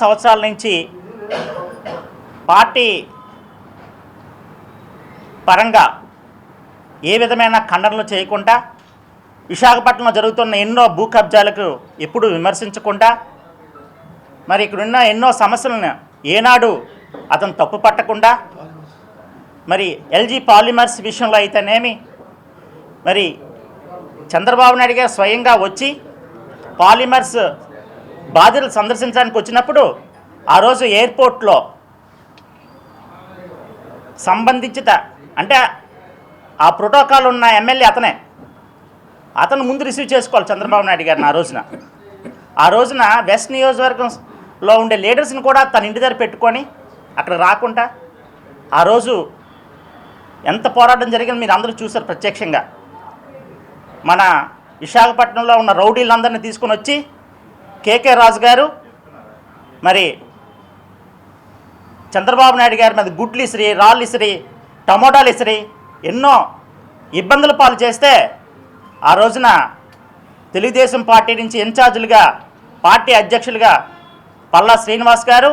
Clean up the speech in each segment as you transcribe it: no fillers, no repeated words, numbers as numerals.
సంవత్సరాల నుంచి పార్టీ పరంగా ఏ విధమైన ఖండనలు చేయకుండా విశాఖపట్నంలో జరుగుతున్న ఎన్నో భూ కబ్జాలకు ఎప్పుడూ విమర్శించకుండా మరి ఇక్కడున్న ఎన్నో సమస్యలను ఏనాడు అతను తప్పు పట్టకుండా మరి ఎల్జీ పాలిమర్స్ విషయంలో అయితేనేమి మరి చంద్రబాబు నాయుడు గారు స్వయంగా వచ్చి పాలిమర్స్ బాధితులు సందర్శించడానికి వచ్చినప్పుడు ఆ రోజు ఎయిర్పోర్ట్లో సంబంధించిన అంటే ఆ ప్రోటోకాల్ ఉన్న ఎమ్మెల్యే అతను ముందు రిసీవ్ చేసుకోవాలి చంద్రబాబు నాయుడు గారిని. ఆ రోజున వెస్ట్ నియోజకవర్గంలో ఉండే లీడర్స్ని కూడా తన ఇంటి దగ్గర పెట్టుకొని అక్కడ రాకుండా ఆ రోజు ఎంత పోరాటం జరిగిందో మీరు అందరూ చూశారు ప్రత్యక్షంగా. మన విశాఖపట్నంలో ఉన్న రౌడీలందరినీ తీసుకొని వచ్చి కేకే రాజు గారు మరి చంద్రబాబు నాయుడు గారి మీద గుడ్లు ఇసిరి, రాళ్ళు ఇసిరి, టమోటాలు ఇసిరి ఎన్నో ఇబ్బందుల పాలు చేస్తే ఆ రోజున తెలుగుదేశం పార్టీ నుంచి ఇన్ఛార్జీలుగా పార్టీ అధ్యక్షులుగా పల్లా శ్రీనివాస్ గారు,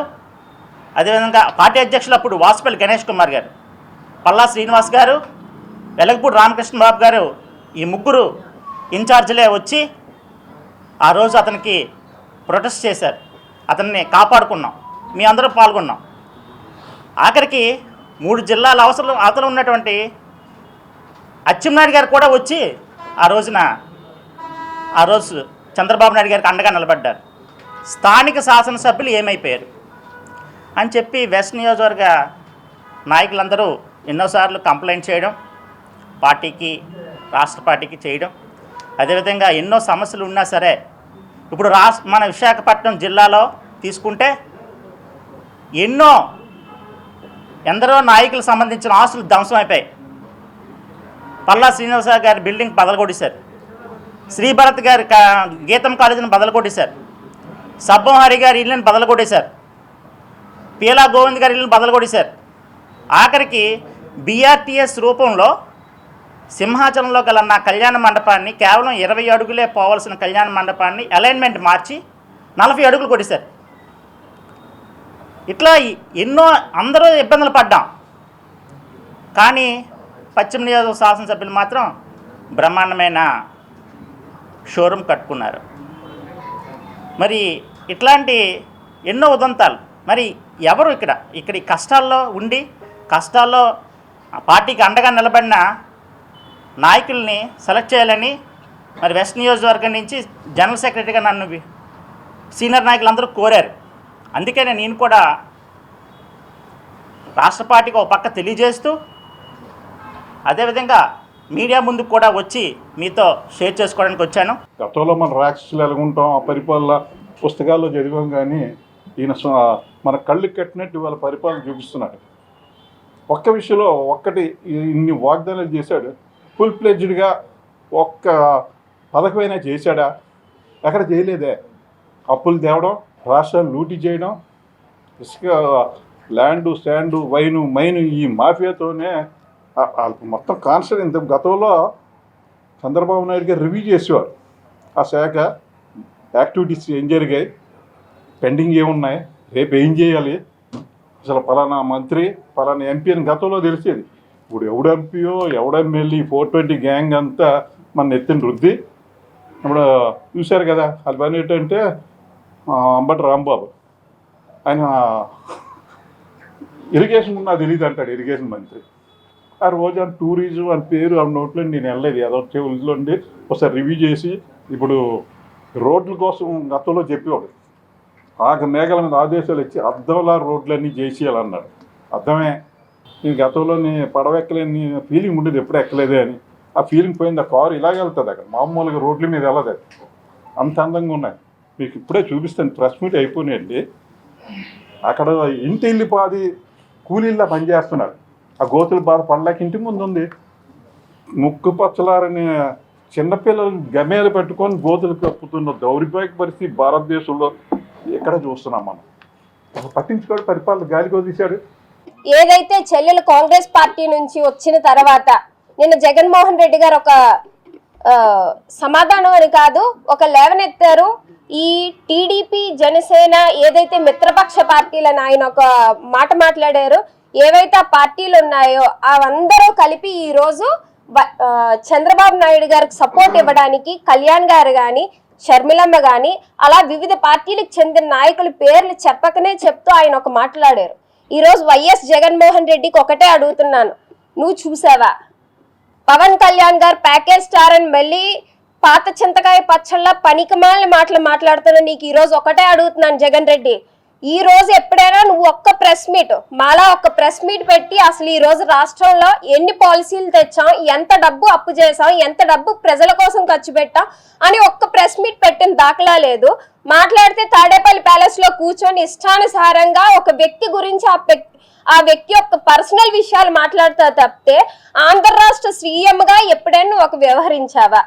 అదేవిధంగా పార్టీ అధ్యక్షులు అప్పుడు వాసుపల్లి గణేష్ కుమార్ గారు, పల్లా శ్రీనివాస్ గారు, వెలగపూడి రామకృష్ణ బాబు గారు ఈ ముగ్గురు ఇన్ఛార్జీలే వచ్చి ఆ రోజు అతనికి ప్రొటెస్ట్ చేశారు. అతన్ని కాపాడుకున్నాం, మీ అందరూ పాల్గొన్నాం. ఆఖరికి 3 జిల్లాల అవతల ఉన్నటువంటి అచ్చెన్నాయుడు గారు కూడా వచ్చి ఆ రోజు చంద్రబాబు నాయుడు గారికి అండగా నిలబడ్డారు. స్థానిక శాసనసభ్యులు ఏమైపోయారు అని చెప్పి వెస్ట్ నియోజకవర్గ నాయకులందరూ ఎన్నోసార్లు కంప్లైంట్ చేయడం, పార్టీకి రాష్ట్ర పార్టీకి చేయడం, అదేవిధంగా ఎన్నో సమస్యలు ఉన్నా సరే ఇప్పుడు మన విశాఖపట్నం జిల్లాలో తీసుకుంటే ఎందరో నాయకులకు సంబంధించిన ఆస్తులు ధ్వంసం అయిపోయాయి. పల్లా శ్రీనివాస గారి బిల్డింగ్ బదలగొట్టేశారు, శ్రీభరత్ గారి గీతం కాలేజీని బదలగొట్టేశారు, సబ్బం హరి గారి ఇల్లుని బదలగొట్టేశారు, పీలా గోవింద్ గారి ఇల్లుని బదలగొట్టేశారు. ఆఖరికి బీఆర్టీఎస్ రూపంలో సింహాచలంలో గల నా కళ్యాణ మండపాన్ని కేవలం 20 అడుగులే పోవాల్సిన కళ్యాణ మండపాన్ని అలైన్మెంట్ మార్చి 40 అడుగులు కొట్టేశారు. ఇట్లా ఎన్నో అందరూ ఇబ్బందులు పడ్డాం. కానీ పశ్చిమ నియోజకవర్గ శాసనసభ్యులు మాత్రం బ్రహ్మాండమైన షోరూమ్ కట్టుకున్నారు. మరి ఇట్లాంటి ఎన్నో ఉదంతాలు. మరి ఎవరు ఇక్కడ ఈ కష్టాల్లో ఉండి కష్టాల్లో పార్టీకి అండగా నిలబడిన నాయకుల్ని సెలెక్ట్ చేయాలని మరి వెస్ట్ నియోజకవర్గం నుంచి జనరల్ సెక్రటరీగా నన్ను సీనియర్ నాయకులందరూ కోరారు. అందుకే నేను కూడా రాష్ట్ర పార్టీకి ఒక పక్క తెలియజేస్తూ అదేవిధంగా మీడియా ముందుకు కూడా వచ్చి మీతో షేర్ చేసుకోవడానికి వచ్చాను. గతంలో మన రాక్షసులు ఎలాగుంటాం ఆ పరిపాలన పుస్తకాల్లో చదివాం, కానీ ఈయన మన కళ్ళు కట్టినట్టు వాళ్ళ పరిపాలన చూపిస్తున్నాడు. ఒక్క విషయంలో ఇన్ని వాగ్దానాలు చేశాడు, ఫుల్ ప్లెడ్జ్డ్గా ఒక్క పథకమైనా చేశాడా? ఎక్కడ చేయలేదే. అప్పులు తేవడం, రాష్ట్రాన్ని లూటీ చేయడం, ఇసుక ల్యాండు శాండు వైను మైను ఈ మాఫియాతోనే మొత్తం కాన్స్టెంట్. గతంలో చంద్రబాబు నాయుడు గారు రివ్యూ చేసేవారు ఆ శాఖ యాక్టివిటీస్ ఏం జరిగాయి, పెండింగ్ ఏమున్నాయి, రేపు ఏం చేయాలి, అసలు పలానా మంత్రి పలానా ఎంపీ అని గతంలో తెలిసేది. ఇప్పుడు ఎవడు ఎంపీయో ఎవడు ఎమ్మెల్యే 420 గ్యాంగ్ అంతా మన ఎత్తిన రుద్ది. ఇప్పుడు చూశారు కదా అది పని ఏంటంటే అంబటి రాంబాబు ఆయన ఇరిగేషన్ నాకు తెలియదు అంటాడు, ఇరిగేషన్ మంత్రి. ఆ రోజు ఆ టూరిజం అని పేరు ఆ నోట్లో నేను వెళ్ళలేదు, ఏదో చెవుల్లో ఉండి ఒకసారి రివ్యూ చేసి ఇప్పుడు రోడ్ల కోసం గతంలో చెప్పేవాడు. మేఘాల మీద ఆదేశాలు ఇచ్చి అద్దంలా రోడ్లన్నీ చేసేయాలన్నాడు. అర్థమే నేను గతంలోని పడవెక్కలేని ఫీలింగ్ ఉండేది, ఎప్పుడు ఎక్కలేదే అని. ఆ ఫీలింగ్ పోయింది. ఆ కారు ఇలాగే వెళ్తుంది, అక్కడ మామూలుగా రోడ్ల మీద వెళ్ళదు, అంత అందంగా ఉన్నాయి. మీకు ఇప్పుడే చూపిస్తాను, ప్రెస్ మీట్ అయిపోయినాయండి. అక్కడ ఇంటి వెళ్ళిపోది కూలీల్లా పనిచేస్తున్నారు. ఆ గోతుల బాధ పడలేక ఇంటి ముందు ఉంది. ముక్కు పచ్చలారని చిన్నపిల్లలు గమేలు పెట్టుకొని గోతులు కప్పుతున్న దౌర్భాగ్య పరిస్థితి భారతదేశంలో ఎక్కడ చూస్తున్నాం మనం. పట్టించుకోడు, పరిపాలన గాలికి వదిలేశాడు. ఏదైతే చెల్లెలు కాంగ్రెస్ పార్టీ నుంచి వచ్చిన తర్వాత నిన్న జగన్మోహన్ రెడ్డి గారు ఒక సమాధానం అని కాదు, ఒక లేవనెత్తారు. ఈ టీడీపీ జనసేన ఏదైతే మిత్రపక్ష పార్టీలని ఆయన ఒక మాట మాట్లాడారు, ఏవైతే ఆ పార్టీలు ఉన్నాయో అవందరూ కలిపి ఈ రోజు చంద్రబాబు నాయుడు గారికి సపోర్ట్ ఇవ్వడానికి కళ్యాణ్ గారు కానీ, షర్మిలమ్మ కానీ, అలా వివిధ పార్టీలకు చెందిన నాయకుల పేర్లు చెప్పకనే చెప్తూ ఆయన ఒక మాట్లాడారు. ఈరోజు వైఎస్ జగన్మోహన్ రెడ్డికి ఒకటే అడుగుతున్నాను, నువ్వు చూసావా? పవన్ కళ్యాణ్ గారు ప్యాకేజ్ స్టార్ అని మళ్ళీ పాత చింతకాయ పచ్చళ్ళ పనికిమాలిన మాటలు మాట్లాడుతున్నా. నీకు ఈరోజు ఒకటే అడుగుతున్నాను జగన్ రెడ్డి, ఈ రోజు ఎప్పుడైనా నువ్వు ఒక్క ప్రెస్ మీట్ మాలా ఒక్క ప్రెస్ మీట్ పెట్టి అసలు ఈ రోజు రాష్ట్రంలో ఎన్ని పాలసీలు తెచ్చాం, ఎంత డబ్బు అప్పు చేసాం, ఎంత డబ్బు ప్రజల కోసం ఖర్చు పెట్టాం అని ఒక్క ప్రెస్ మీట్ పెట్టిన దాఖలా లేదు. మాట్లాడితే తాడేపల్లి ప్యాలెస్ లో కూర్చొని ఇష్టానుసారంగా ఒక వ్యక్తి గురించి ఆ వ్యక్తి యొక్క పర్సనల్ విషయాలు మాట్లాడుతా తప్పితే ఆంధ్ర రాష్ట్ర సీఎం గా ఎప్పుడైనా ఒక వ్యవహరించావా?